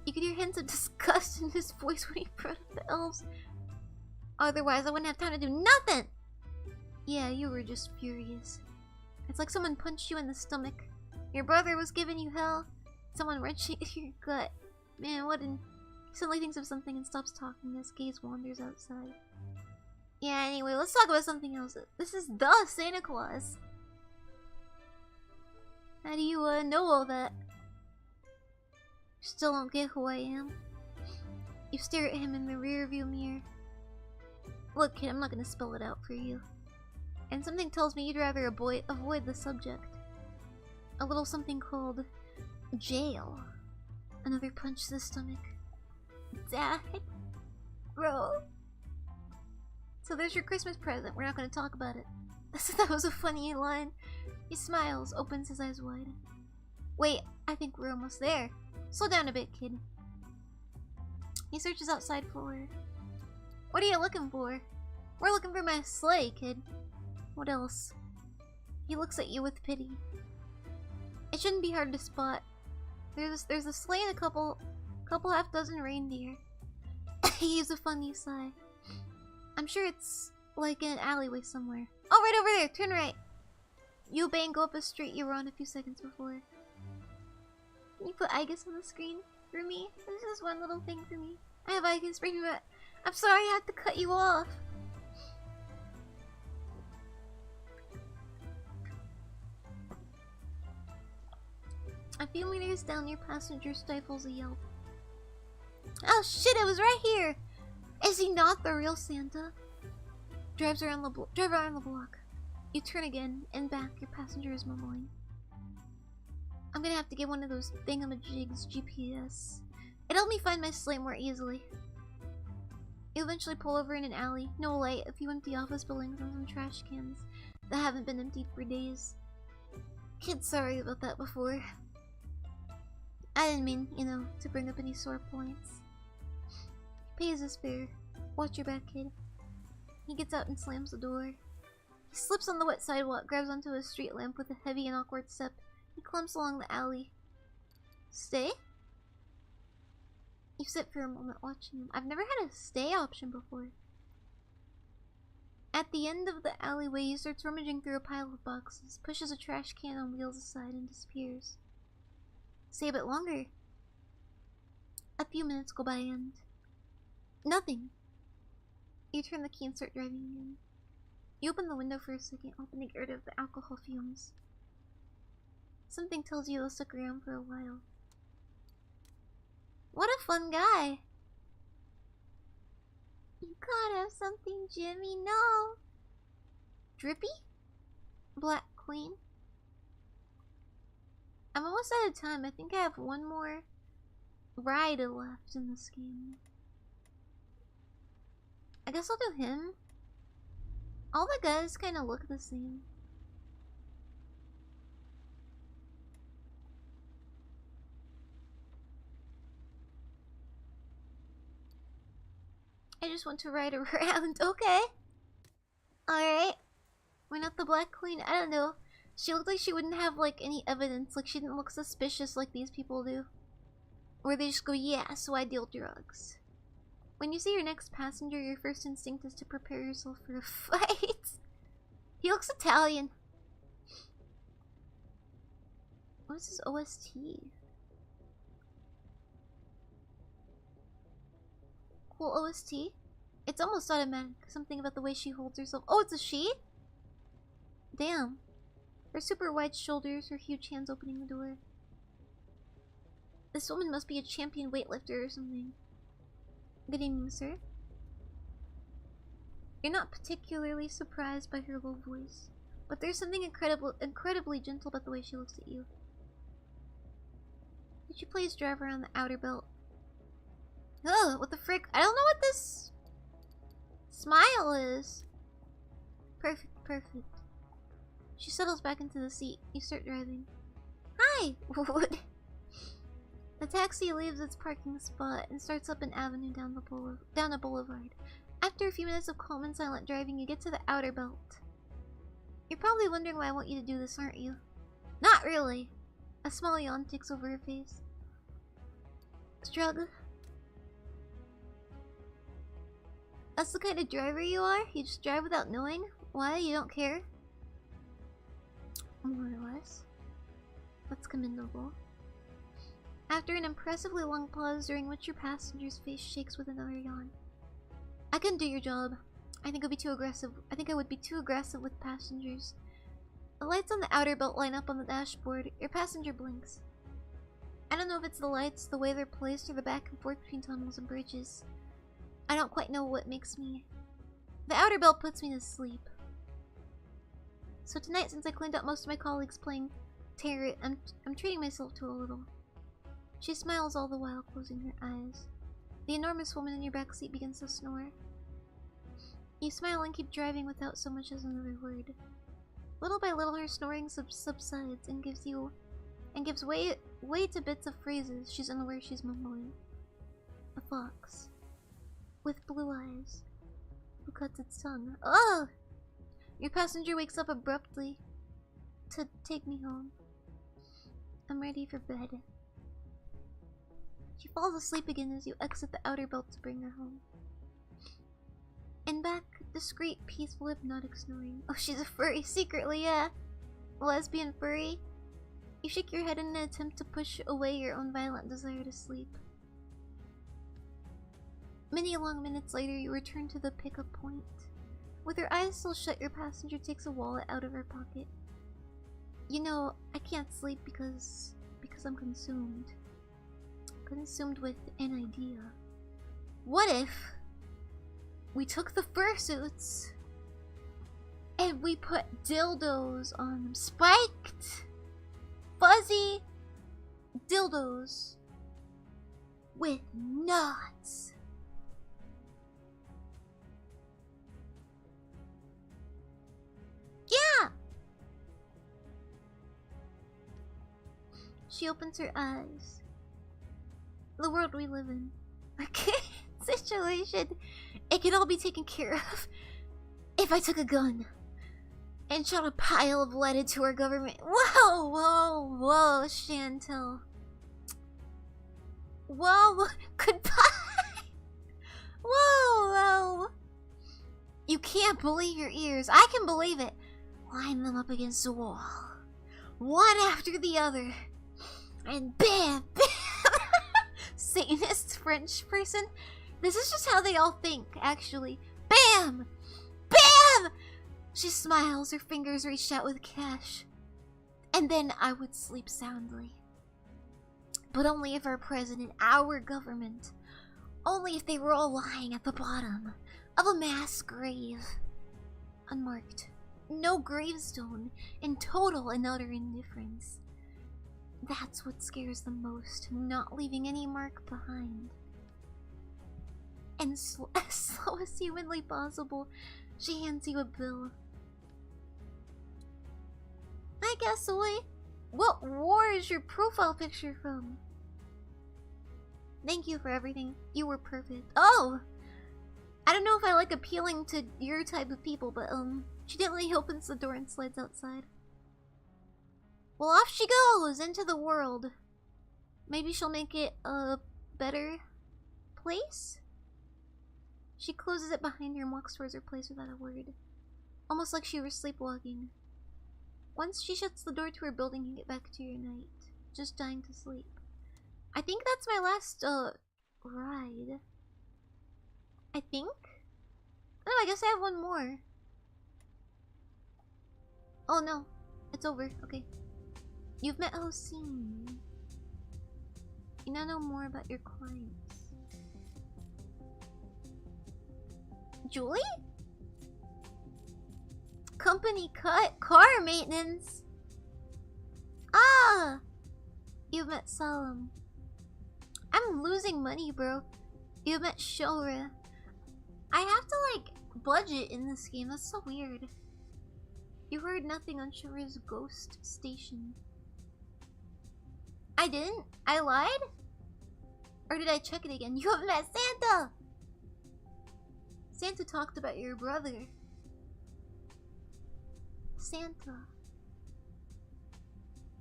Speaker 1: You could hear hints of disgust in his voice when he brought up the elves. Otherwise, I wouldn't have time to do nothing! Yeah, you were just furious. It's like someone punched you in the stomach. Your brother was giving you hell. Someone wrenching your gut. Man, what an... He suddenly thinks of something and stops talking as gaze wanders outside. Yeah, anyway, let's talk about something else. This is the Santa Claus. How do you know all that? Still don't get who I am. You stare at him in the rearview mirror. Look, kid, I'm not gonna spell it out for you. And something tells me you'd rather avoid the subject. A little something called jail. Another punch to the stomach. Dad? Bro. So there's your Christmas present. We're not gonna talk about it. That was a funny line. He smiles, opens his eyes wide. Wait, I think we're almost there. Slow down a bit, kid. He searches outside for... What are you looking for? We're looking for my sleigh, kid. What else? He looks at you with pity. It shouldn't be hard to spot. There's a sleigh and a couple half dozen reindeer. He gives a funny sigh. I'm sure it's like in an alleyway somewhere. Oh, right over there. Turn right. You obey and go up a street you were on a few seconds before. Can you put Igus on the screen for me? This is one little thing for me. I have Igus for you, but I'm sorry I have to cut you off. A few meters down, your passenger stifles a yelp. Oh shit, it was right here! Is he not the real Santa? Drive around the block. You turn again, and back, your passenger is mumbling. I'm gonna have to get one of those thingamajigs GPS. It'll help me find my sleigh more easily. You eventually pull over in an alley. No light, a few empty office buildings and some trash cans that haven't been emptied for days. Kid, sorry about that before. I didn't mean, you know, to bring up any sore points. Pays his fare. Watch your back, kid. He gets out and slams the door. He slips on the wet sidewalk, grabs onto a street lamp with a heavy and awkward step. He clumps along the alley. Stay? You sit for a moment watching him. I've never had a stay option before. At the end of the alleyway, he starts rummaging through a pile of boxes, pushes a trash can on wheels aside, and disappears. Stay a bit longer. A few minutes go by and... nothing. You turn the key and start driving again. You open the window for a second, hoping to get rid of the alcohol fumes. Something tells you he'll stick around for a while. What a fun guy! You gotta have something, Jimmy. No! Drippy? Black Queen? I'm almost out of time. I think I have one more ride left in this game. I guess I'll do him. All the guys kind of look the same. I just want to ride around. Okay. Alright. We're not the Black Queen. I don't know. She looked like she wouldn't have like any evidence. Like she didn't look suspicious like these people do. Or they just go, yeah, so I deal drugs. When you see your next passenger, your first instinct is to prepare yourself for a fight. He looks Italian. What's his OST? Cool OST? It's almost automatic. Something about the way she holds herself. Oh, it's a she? Damn. Her super wide shoulders, her huge hands opening the door. This woman must be a champion weightlifter or something. Good evening, sir. You're not particularly surprised by her low voice, but there's something incredibly gentle about the way she looks at you. Could you please drive around the outer belt? Ugh, what the frick? I don't know what this smile is. Perfect, perfect. She settles back into the seat. You start driving. Hi! What? The taxi leaves its parking spot and starts up an avenue down a boulevard. After a few minutes of calm and silent driving, you get to the outer belt. You're probably wondering why I want you to do this, aren't you? Not really. A small yawn takes over her face. Shrug. That's the kind of driver you are? You just drive without knowing? Why? You don't care? More or less. That's commendable. After an impressively long pause during which your passenger's face shakes with another yawn. I couldn't do your job. I think I would be too aggressive with passengers. The lights on the outer belt line up on the dashboard. Your passenger blinks. I don't know if it's the lights, the way they're placed, or the back and forth between tunnels and bridges. I don't quite know what makes me... The outer belt puts me to sleep. So tonight, since I cleaned up most of my colleagues playing Tarot, I'm treating myself to a little. She smiles all the while, closing her eyes. The enormous woman in your backseat begins to snore. You smile and keep driving without so much as another word. Little by little, her snoring subsides and gives way to bits of phrases she's unaware she's mumbling. A fox with blue eyes who cuts its tongue. Ugh! Your passenger wakes up abruptly to take me home. I'm ready for bed. She falls asleep again as you exit the outer belt to bring her home. And back, discreet, peaceful, hypnotic snoring. Oh, she's a furry secretly, yeah. Lesbian furry. You shake your head in an attempt to push away your own violent desire to sleep. Many long minutes later, you return to the pickup point. With her eyes still shut, your passenger takes a wallet out of her pocket. You know, I can't sleep because I'm consumed. Consumed with an idea. What if we took the fursuits and we put dildos on them? Spiked, fuzzy dildos with knots. Yeah! She opens her eyes. The world we live in. Okay, situation. It could all be taken care of if I took a gun and shot a pile of lead into our government. Whoa, whoa, whoa, Chantel. Whoa, goodbye. Whoa, whoa. You can't believe your ears. I can believe it. Line them up against the wall. One after the other. And bam, bam. Satanist French person. This is just how they all think, actually. Bam! Bam! She smiles, her fingers reached out with cash. And then I would sleep soundly. But only if our president, our government, only if they were all lying at the bottom of a mass grave. Unmarked. No gravestone. In total and utter indifference. That's what scares them most, not leaving any mark behind. And as slow as humanly possible, she hands you a bill. Hi, Gasoli. What war is your profile picture from? Thank you for everything. You were perfect. Oh! I don't know if I like appealing to your type of people, but she gently opens the door and slides outside. Well, off she goes into the world. Maybe she'll make it a better place? She closes it behind her and walks towards her place without a word, almost like she were sleepwalking. Once she shuts the door to her building, you get back to your night, just dying to sleep. I think that's my last, ride. I think? No, I guess I have one more. Oh no, it's over, okay. You've met Hossein. You now know more about your clients. Julie? Company cut? Car maintenance? Ah! You've met Salam. I'm losing money, bro. You've met Shora. I have to, like, budget in this game. That's so weird. You heard nothing on Shora's ghost station. I didn't? I lied? Or did I check it again? You haven't met Santa! Santa talked about your brother. Santa.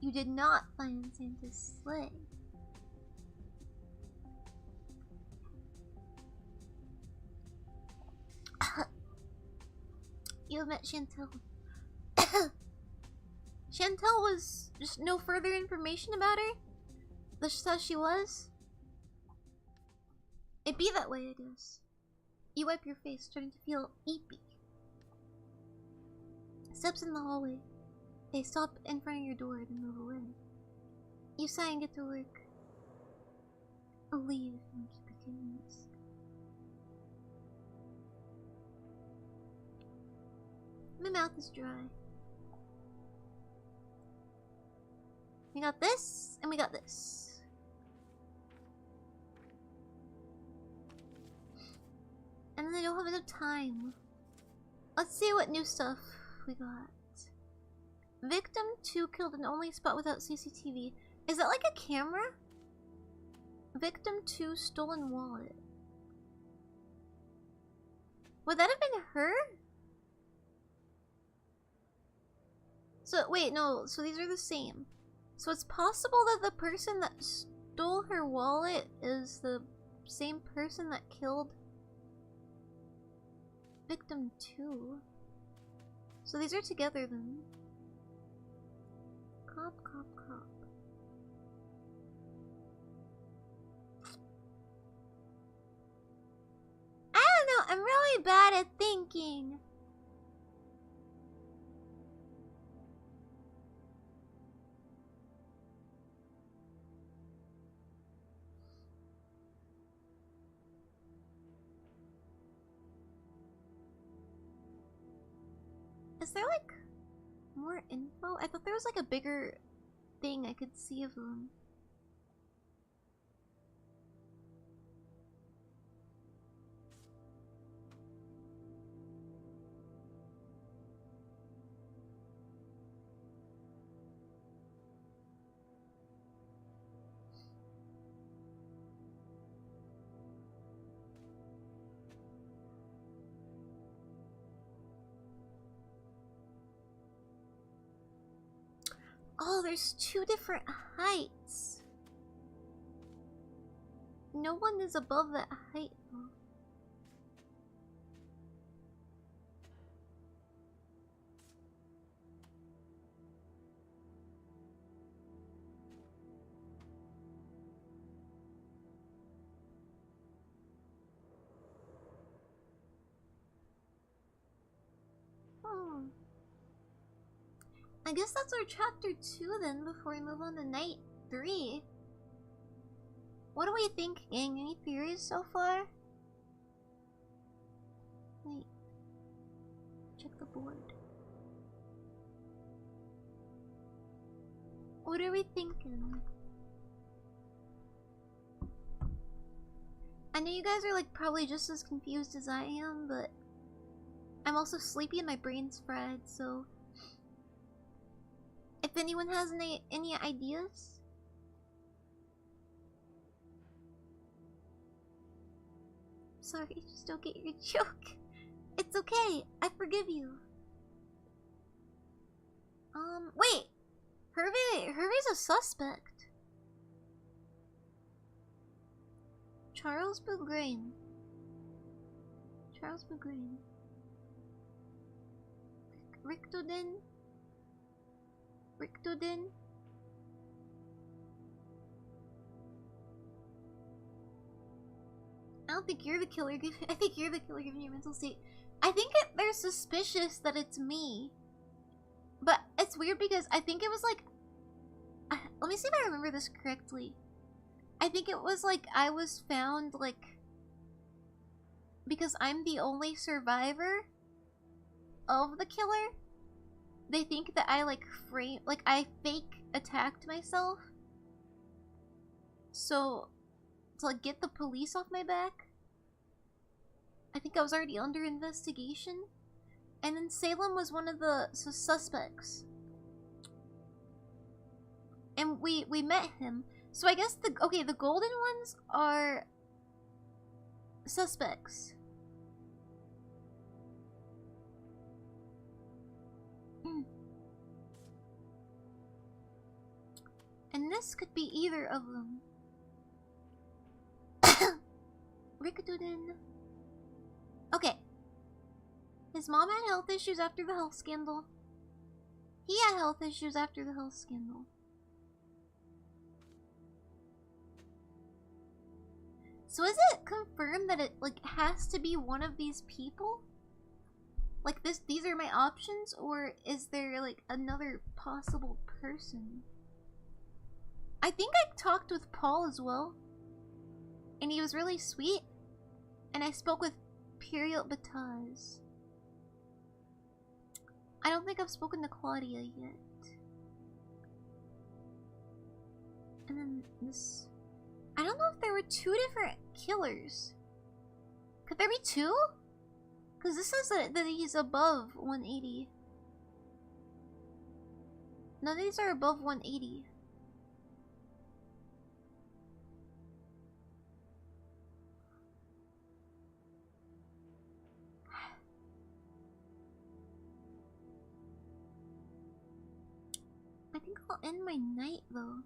Speaker 1: You did not find Santa's sleigh. You have met Chantel. Chantel was just no further information about her? That's just how she was? It'd be that way, I guess. You wipe your face, starting to feel eepy. Steps in the hallway. They stop in front of your door and move away. You sigh and get to work. I'll leave and keep beginning this. My mouth is dry. We got this, and we got this. And then I don't have enough time. Let's see what new stuff we got. Victim 2 killed in only spot without CCTV. Is that like a camera? Victim 2 stolen wallet. Would that have been her? So, wait, no. So these are the same. So it's possible that the person that stole her wallet is the same person that killed Victim 2. So these are together then. Cop, cop, cop. I don't know. I'm really bad at thinking. Is there like more info? I thought there was like a bigger thing I could see of them. Oh, there's two different heights. No one is above that height though. I guess that's our chapter 2 then, before we move on to night 3. What do we think, gang? Any theories so far? Wait. Check the board. What are we thinking? I know you guys are like probably just as confused as I am, but I'm also sleepy and my brain's fried, so if anyone has any ideas? Sorry, just don't get your joke. It's okay, I forgive you. Wait! Hervey's a suspect. Charles Bougrain. Charles McGreen. Rictoden? Rictoden? I don't think you're the killer. I think you're the killer given your mental state. I think they're suspicious that it's me. But it's weird because I think it was like... let me see if I remember this correctly. I think it was like I was found like... because I'm the only survivor of the killer. They think that I like I fake attacked myself. So... to like get the police off my back. I think I was already under investigation. And then Salem was one of the suspects. And we met him. So I guess the golden ones are suspects. And this could be either of them. Rickadoodin. Okay. His mom had health issues after the health scandal. He had health issues after the health scandal. So is it confirmed that it like has to be one of these people? Like these are my options, or is there like another possible person? I think I talked with Paul as well. And he was really sweet. And I spoke with Period Bataz. I don't think I've spoken to Claudia yet. And then this... I don't know if there were two different killers. Could there be two? Because this says that he's above 180. None of these are above 180. I think I'll end my night though.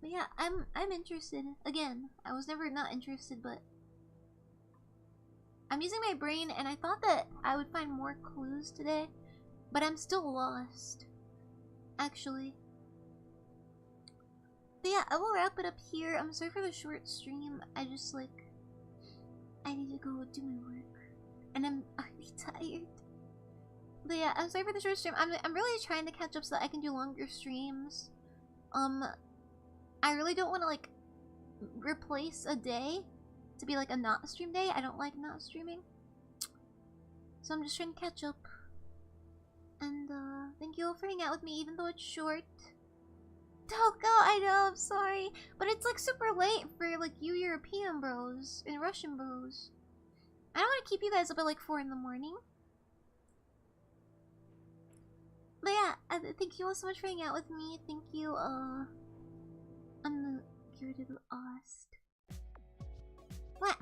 Speaker 1: But yeah, I'm interested. Again, I was never not interested, but I'm using my brain, and I thought that I would find more clues today, but I'm still lost, actually. But yeah, I will wrap it up here. I'm sorry for the short stream. I just like I need to go do my work, and I'm already tired. But yeah, I'm sorry for the short stream. I'm really trying to catch up so that I can do longer streams. I really don't want to like replace a day to be like a not stream day. I don't like not streaming. So I'm just trying to catch up. And thank you all for hanging out with me even though it's short. Don't go, I know, I'm sorry. But it's like super late for like you European bros and Russian bros. I don't want to keep you guys up at like 4 in the morning. But yeah, thank you all so much for hanging out with me. Thank you, I'm the curative lost. What?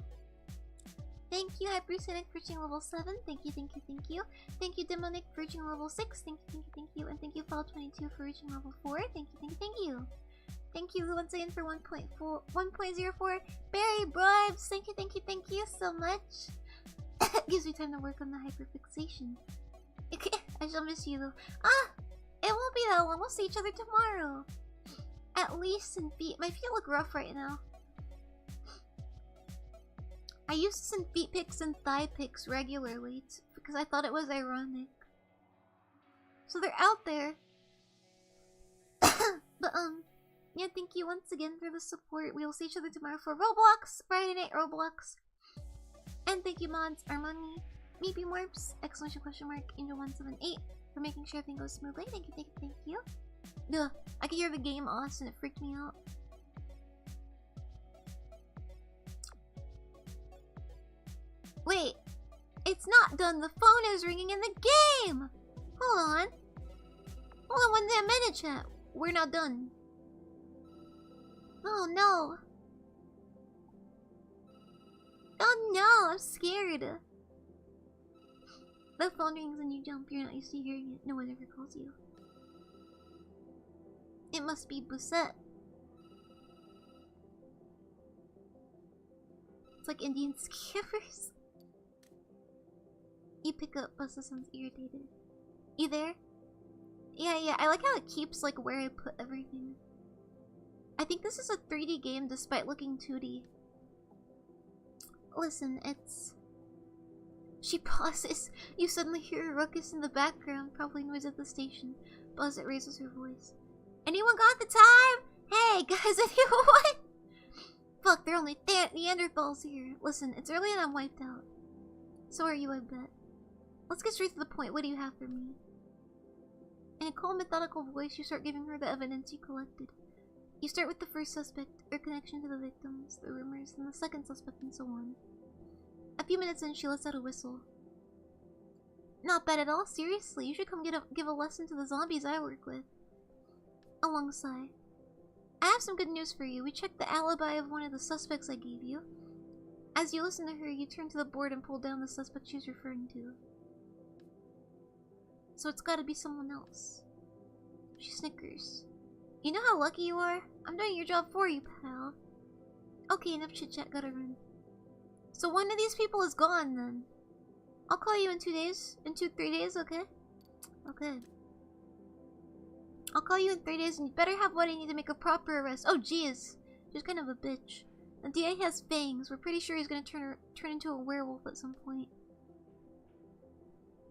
Speaker 1: Thank you, Hypersonic, for reaching level 7. Thank you, thank you, thank you. Thank you, Demonic, for reaching level 6. Thank you, thank you, thank you. And thank you, Fall22, for reaching level 4. Thank you, thank you, thank you. Thank you once again for 1.04. Berrydroids, thank you so much. It gives me time to work on the hyperfixation. I shall miss you though. Ah! It won't be that long. We'll see each other tomorrow. At least in feet. My feet look rough right now. I used to send feet pics and thigh pics regularly because I thought it was ironic. So they're out there. But yeah, thank you once again for the support. We will see each other tomorrow for Roblox, Friday night Roblox. And thank you, mods, Armani, Meepy Morps, exclamation question mark, Angel178 for making sure everything goes smoothly. Thank you, thank you, thank you. Ugh, I could hear the game Oz and it freaked me out. Wait, it's not done. The phone is ringing in the game. Hold on. Hold on 1 minute, chat. We're not done. Oh no. Oh no, I'm scared. The phone rings and you jump. You're not used to hearing it. No one ever calls you. It must be Busette. It's like Indian skippers. You pick up, Busta sounds irritated. You there? Yeah, I like how it keeps like where I put everything. I think this is a 3D game despite looking 2D. Listen, it's... She pauses. You suddenly hear a ruckus in the background, probably noise at the station. Buzz, it raises her voice. Anyone got the time? Hey, guys, anyone? What? Fuck, they're only Neanderthals here. Listen, it's early and I'm wiped out. So are you, I bet. Let's get straight to the point. What do you have for me? In a calm, methodical voice, you start giving her the evidence you collected. You start with the first suspect, her connection to the victims, the rumors, and the second suspect, and so on. A few minutes in, she lets out a whistle. Not bad at all, seriously. You should come give a lesson to the zombies I work with. A long sigh. I have some good news for you. We checked the alibi of one of the suspects I gave you. As you listen to her, you turn to the board and pull down the suspect she's referring to. So it's gotta be someone else. She snickers. You know how lucky you are? I'm doing your job for you, pal. Okay, enough chit-chat, gotta run. So one of these people is gone, then. I'll call you in 2 days. In 3 days, okay? Okay. I'll call you in 3 days, and you better have what I need to make a proper arrest. Oh, jeez. She's kind of a bitch. The DA has fangs. We're pretty sure he's gonna turn into a werewolf at some point.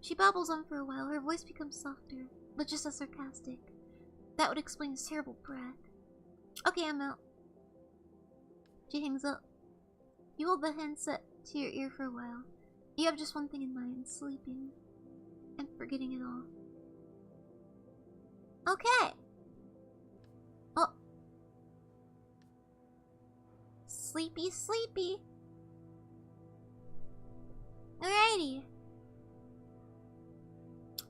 Speaker 1: She babbles on for a while. Her voice becomes softer, but just as sarcastic. That would explain his terrible breath. Okay, I'm out. She hangs up. You hold the handset to your ear for a while. You have just one thing in mind, sleeping. And forgetting it all. Okay. Oh. Sleepy, sleepy. Alrighty.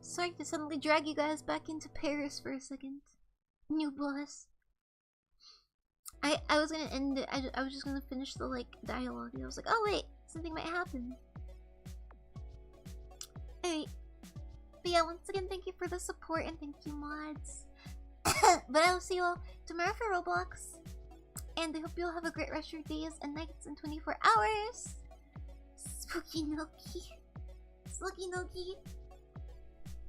Speaker 1: Sorry to suddenly drag you guys back into Paris for a second. New boss. I was gonna end it. I was just gonna finish the dialogue. I was like, oh wait, something might happen. Alright. But yeah, once again, thank you for the support and thank you, mods. But I will see you all tomorrow for Roblox. And I hope you all have a great rest of your days and nights and 24 hours. Spooky Noki. Spooky Noki.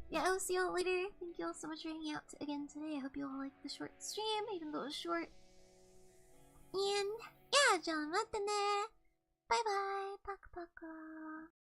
Speaker 1: Yeah, I will see you all later. Thank you all so much for hanging out again today. I hope you all liked the short stream, even though it was short. And yeah, John, またね. Bye bye. Paka paka.